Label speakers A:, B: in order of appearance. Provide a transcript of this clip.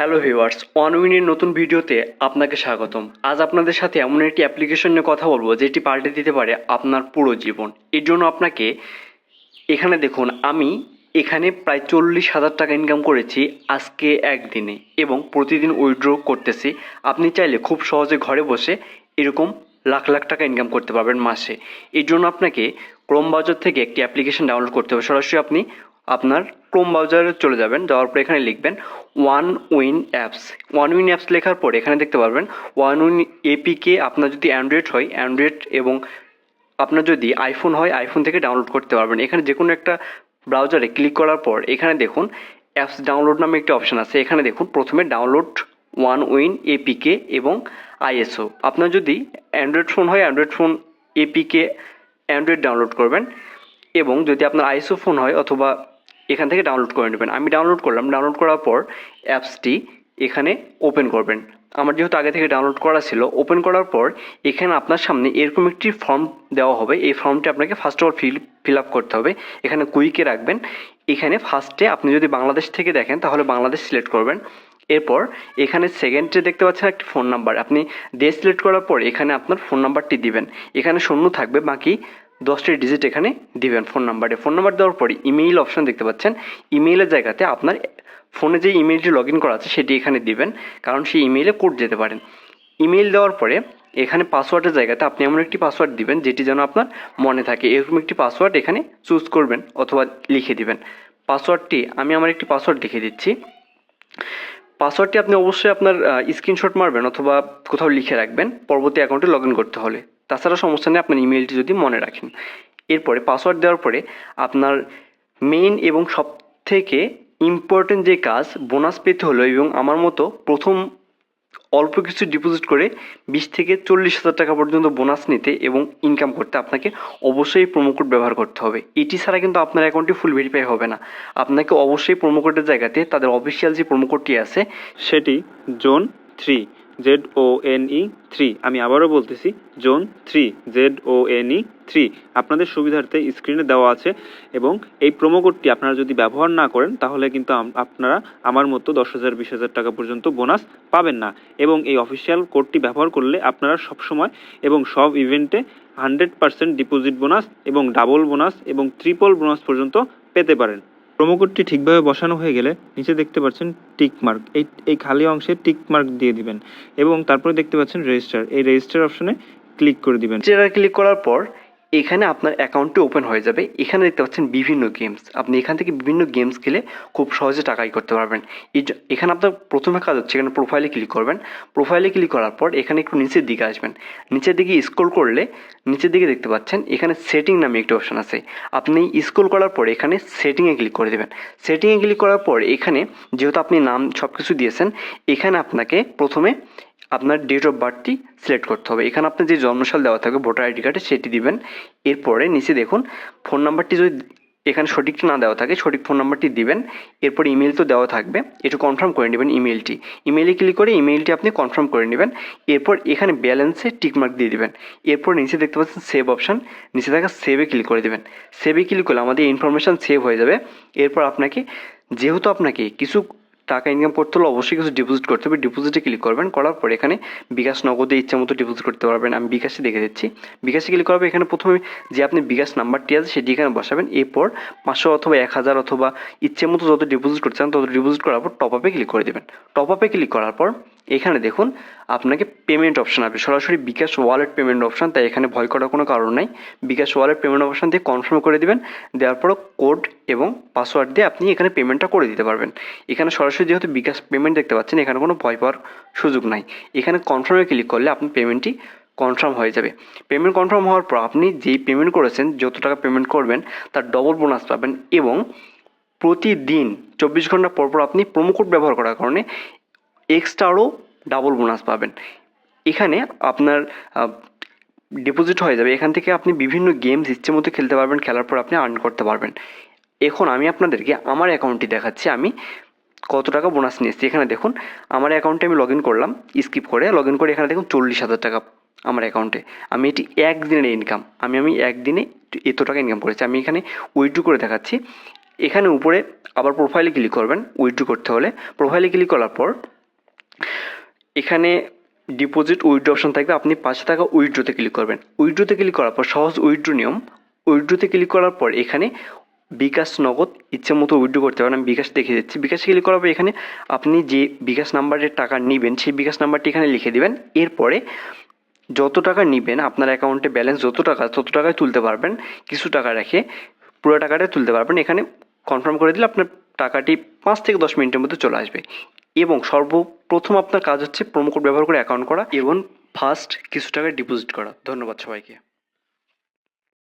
A: Hello viewers, অনউইনের নতুন ভিডিওতে আপনাকে স্বাগতম। আজ আপনাদের সাথে এমন একটি অ্যাপ্লিকেশন নিয়ে কথা বলবো যেটি পাল্টে দিতে পারে আপনার পুরো জীবন। এর জন্য আপনাকে এখানে দেখুন, আমি এখানে প্রায় 40,000 টাকা ইনকাম করেছি আজকে একদিনে, এবং প্রতিদিন উইথড্র করতেছি। আপনি চাইলে খুব সহজে ঘরে বসে এরকম লাখ লাখ টাকা ইনকাম করতে পারবেন মাসে। এর জন্য আপনাকে ক্রোম ব্রাউজার থেকে একটি অ্যাপ্লিকেশন ডাউনলোড করতে হবে। সরাসরি আপনি আপনার ক্রোম ব্রাউজারে চলে যাবেন, যাওয়ার পর এখানে লিখবেন one win apps. One win apps লেখার পর এখানে দেখতে পারবেন ওয়ান উইন এপিকে। আপনার যদি অ্যান্ড্রয়েড হয় অ্যান্ড্রয়েড, এবং আপনার যদি আইফোন হয় আইফোন থেকে ডাউনলোড করতে পারবেন। এখানে যে কোনো একটা ব্রাউজারে ক্লিক করার পর এখানে দেখুন অ্যাপস ডাউনলোড নামে একটি অপশান আছে। এখানে দেখুন প্রথমে ডাউনলোড ওয়ান উইন এপিকে এবং আইএসও। আপনার যদি অ্যান্ড্রয়েড ফোন হয় Android phone APK Android download করবেন, এবং যদি আপনার আইএসও ফোন হয় অথবা এখান থেকে ডাউনলোড করে নেবেন। আমি ডাউনলোড করলাম। ডাউনলোড করার পর অ্যাপসটি এখানে ওপেন করবেন। আমার যেহেতু আগে থেকে ডাউনলোড করা ছিল, ওপেন করার পর এখানে আপনার সামনে এরকম একটি ফর্ম দেওয়া হবে। এই ফর্মটি আপনাকে first of all fill up করতে হবে। এখানে কুইকে রাখবেন। এখানে ফার্স্টে আপনি যদি বাংলাদেশ থেকে দেখেন তাহলে বাংলাদেশ সিলেক্ট করবেন। এরপর এখানে সেকেন্ডে দেখতে পাচ্ছেন একটি ফোন নাম্বার। আপনি দেশ সিলেক্ট করার পর এখানে আপনার ফোন নাম্বারটি দিবেন। এখানে শূন্য থাকবে, বাকি 10টি ডিজিট এখানে দিবেন ফোন নাম্বারে। ফোন নাম্বার দেওয়ার পরে ইমেইল অপশন দেখতে পাচ্ছেন। ইমেইলের জায়গাতে আপনার ফোনে যে ইমেইলটি লগ ইন করা আছে সেটি এখানে দিবেন, কারণ সেই ইমেইলে কোড যেতে পারেন। ইমেইল দেওয়ার পরে এখানে পাসওয়ার্ডের জায়গাতে আপনি এমন একটি পাসওয়ার্ড দিবেন যেটি যেন আপনার মনে থাকে। এরকম একটি পাসওয়ার্ড এখানে চুজ করবেন অথবা লিখে দিবেন। পাসওয়ার্ডটি আমি আমার একটি পাসওয়ার্ড লিখে দিচ্ছি। পাসওয়ার্ডটি আপনি অবশ্যই আপনার স্ক্রিনশট মারবেন অথবা কোথাও লিখে রাখবেন পরবর্তী অ্যাকাউন্টে লগ ইন করতে হলে। তাছাড়া সমস্যা নেই, আপনার ইমেলটি যদি মনে রাখেন। এরপরে পাসওয়ার্ড দেওয়ার পরে আপনার মেইন এবং সবথেকে ইম্পর্টেন্ট যে কাজ, বোনাস পেতে হলো এবং আমার মতো প্রথম অল্প কিছু ডিপোজিট করে 20 থেকে 40,000 টাকা পর্যন্ত বোনাস নিতে এবং ইনকাম করতে আপনাকে অবশ্যই প্রোমো কোড ব্যবহার করতে হবে। এটি ছাড়া কিন্তু আপনার অ্যাকাউন্টটি ফুল ভেরিফাই হবে না। আপনাকে অবশ্যই প্রোমো কোডের জায়গাতে তাদের অফিসিয়াল যে প্রোমো কোডটি আছে
B: সেটি জোন 3 ZONE3। আমি আবারও বলতেছি জোন 3 ZONE3। আপনাদের সুবিধার্থে স্ক্রিনে দেওয়া আছে, এবং এই প্রোমো কোডটি আপনারা যদি ব্যবহার না করেন তাহলে কিন্তু আপনারা আমার মতো 10,000 20,000 টাকা পর্যন্ত বোনাস পাবেন না। এবং এই অফিসিয়াল কোডটি ব্যবহার করলে আপনারা সবসময় এবং সব ইভেন্টে 100% ডিপোজিট বোনাস এবং ডাবল বোনাস এবং ট্রিপল বোনাস পর্যন্ত পেতে পারেন। প্রোমো কোডটি ঠিকভাবে বসানো হয়ে গেলে নিচে দেখতে পাচ্ছেন টিক মার্ক, এই খালি অংশে টিক মার্ক দিয়ে দিবেন, এবং তারপরে দেখতে পাচ্ছেন রেজিস্টার, এই রেজিস্টার অপশনে ক্লিক করে দিবেন।
A: রেজিস্টারে ক্লিক করার পর এখানে আপনার অ্যাকাউন্টটি ওপেন হয়ে যাবে। এখানে দেখতে পাচ্ছেন বিভিন্ন গেমস। আপনি এখান থেকে বিভিন্ন গেমস খেলে খুব সহজে টাকাই করতে পারবেন। এখানে আপনার প্রথমে কাজ হচ্ছে এখানে প্রোফাইলে ক্লিক করবেন। প্রোফাইলে ক্লিক করার পর এখানে একটু নিচের দিকে আসবেন। নিচের দিকে স্ক্রল করলে নিচের দিকে দেখতে পাচ্ছেন এখানে সেটিং নামে একটি অপশন আছে। আপনি স্ক্রল করার পর এখানে সেটিংয়ে ক্লিক করে দেবেন। সেটিংয়ে ক্লিক করার পর এখানে যেহেতু আপনি নাম সব কিছু দিয়েছেন, এখানে আপনাকে প্রথমে আপনার ডেট অফ বার্থটি সিলেক্ট করতে হবে। এখানে আপনার যে জন্মসাল দেওয়া থাকবে ভোটার আইডি কার্ডে সেটি দিবেন। এরপরে নিচে দেখুন ফোন নাম্বারটি যদি এখানে সঠিকটা না দেওয়া থাকে সঠিক ফোন নাম্বারটি দিবেন। এরপর ইমেল তো দেওয়া থাকবে, একটু কনফার্ম করে নেবেন ইমেলটি। ইমেলে ক্লিক করে ইমেলটি আপনি কনফার্ম করে নেবেন। এরপর এখানে ব্যালেন্সে টিকমার্ক দিয়ে দেবেন। এরপর নিচে দেখতে পাচ্ছেন সেভ অপশান, নিচে থাকা সেভে ক্লিক করে দেবেন। সেভে ক্লিক করলে আমাদের ইনফরমেশান সেভ হয়ে যাবে। এরপর আপনাকে যেহেতু আপনাকে কিছু টাকা ইনকাম করতে হলে অবশ্যই কিছু ডিপোজিট করতে হবে। ডিপোজিটে ক্লিক করবেন। করার পর এখানে বিকাশ নগদে ইচ্ছা মতো ডিপোজিট করতে পারবেন। আমি বিকাশে দেখে দিচ্ছি। বিকাশে ক্লিক করার পর এখানে প্রথমে যে আপনি বিকাশ নাম্বারটি আছে সেটি এখানে বসাবেন। এরপর 500 অথবা 1000 অথবা ইচ্ছে মতো যত ডিপোজিট করতে চান তত ডিপোজিট করার পর টপ আপে ক্লিক করে দেবেন। টপ আপে ক্লিক করার পর এখানে দেখুন আপনাকে পেমেন্ট অপশান আসবে, সরাসরি বিকাশ ওয়ালেট পেমেন্ট অপশান। তাই এখানে ভয় করার কোনো কারণ নাই। বিকাশ ওয়ালেট পেমেন্ট অপশান দিয়ে কনফার্ম করে দেবেন। দেওয়ার পর কোড এবং পাসওয়ার্ড দিয়ে আপনি এখানে পেমেন্টটা করে দিতে পারবেন। এখানে সরাসরি যেহেতু বিকাশ পেমেন্ট দেখতে পাচ্ছেন এখানে কোনো ভয় পাওয়ার সুযোগ নাই। এখানে কনফার্মে ক্লিক করলে আপনার পেমেন্টটি কনফার্ম হয়ে যাবে। পেমেন্ট কনফার্ম হওয়ার পর আপনি যেই পেমেন্ট করেছেন যত টাকা পেমেন্ট করবেন তার ডবল বোনাস পাবেন, এবং প্রতিদিন 24 ঘন্টা পর পর আপনি প্রোমো কোড ব্যবহার করার কারণে এক্সট্রা আরও ডাবল বোনাস পাবেন। এখানে আপনার ডিপোজিট হয়ে যাবে। এখান থেকে আপনি বিভিন্ন গেমস ইচ্ছে মতো খেলতে পারবেন। খেলার পর আপনি আর্ন করতে পারবেন। এখন আমি আপনাদেরকে আমার অ্যাকাউন্টটি দেখাচ্ছি আমি কত টাকা বোনাস নিয়েছি। এখানে দেখুন আমার অ্যাকাউন্টে আমি লগ ইন করলাম, স্কিপ করে লগ ইন করে এখানে দেখুন 40,000 টাকা আমার অ্যাকাউন্টে। আমি এটি একদিনের ইনকাম। আমি একদিনে এত টাকা ইনকাম করেছি। আমি এখানে উইথড্র করে দেখাচ্ছি। এখানে উপরে আবার প্রোফাইলে ক্লিক করবেন উইথড্র করতে হলে। প্রোফাইলে ক্লিক করার পর এখানে ডিপোজিট উইথড্র অপশন থাকবে, আপনি 500 টাকা উইথড্রোতে ক্লিক করবেন। উইথড্রোতে ক্লিক করার পর সহজ উইথড্র নিয়ম, উইথড্রোতে ক্লিক করার পর এখানে বিকাশ নগদ ইচ্ছে মতো উইথড্র করতে পারেন। আমি বিকাশ দেখিয়ে দিচ্ছি। বিকাশে ক্লিক করার পর এখানে আপনি যে বিকাশ নাম্বারের টাকা নেবেন সেই বিকাশ নাম্বারটি এখানে লিখে দিবেন। এরপরে যত টাকা নেবেন আপনার অ্যাকাউন্টে ব্যালেন্স যত টাকা তত টাকায় তুলতে পারবেন, কিছু টাকা রেখে পুরো টাকাটাই তুলতে পারবেন। এখানে কনফার্ম করে দিলে আপনার টাকাটি 5 থেকে 10 মিনিটের মধ্যে চলে আসবে। এবং সর্বপ্রথম আপনার কাজ হচ্ছে প্রোমো কোড ব্যবহার করে অ্যাকাউন্ট করা এবং ফার্স্ট কিছু টাকা ডিপোজিট করা। ধন্যবাদ সবাইকে।